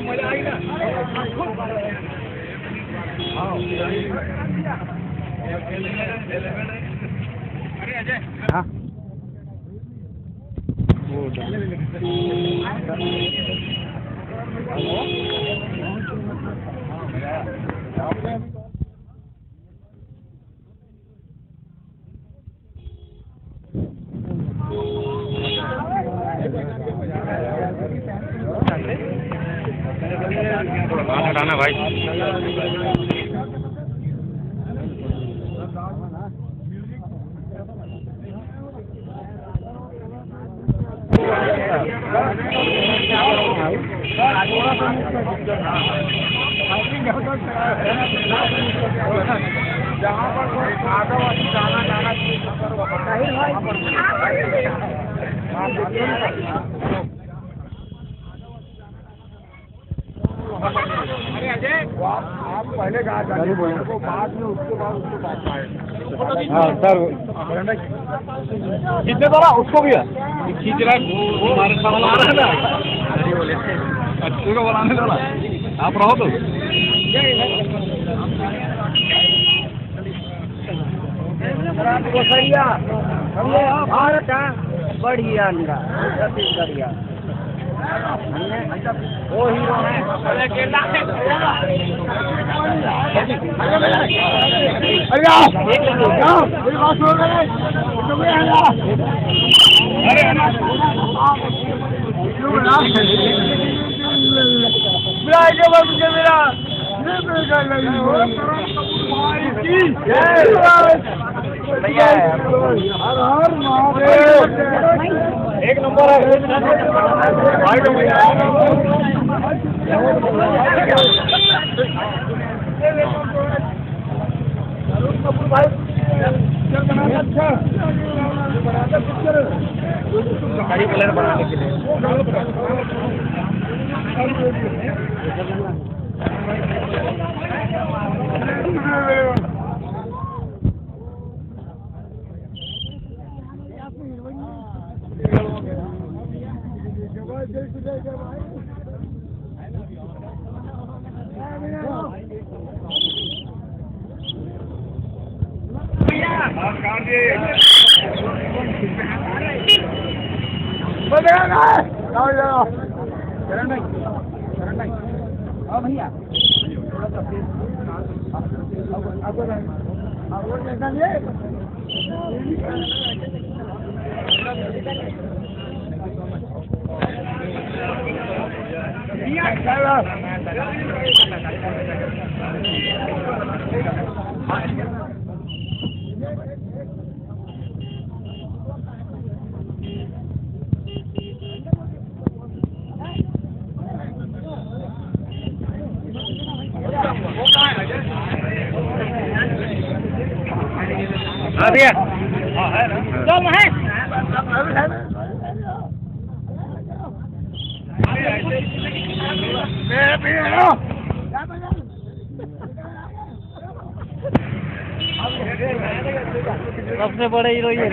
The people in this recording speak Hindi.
मजा आई ना। अरे अजय हाँ हाथ हटाना भाई। जहाँ पर कोई आदिवासी जाना अरे अजय आप पहले कहा जाए वो बाद में उसके बाद उसको बात पाए। हाँ सर कितने द्वारा उसको भी है खींच रहा है हमारे सामने आ रहा है ना। अच्छे को बनाने वाला आप रहो तो कोसरिया हमने भारत बढ़िया छत्तीसगढ़िया वो हीरो है। एक नंबर है गाड़ी प्लेयर बनाने के लिए भैया चल सबसे बड़े हीरो ये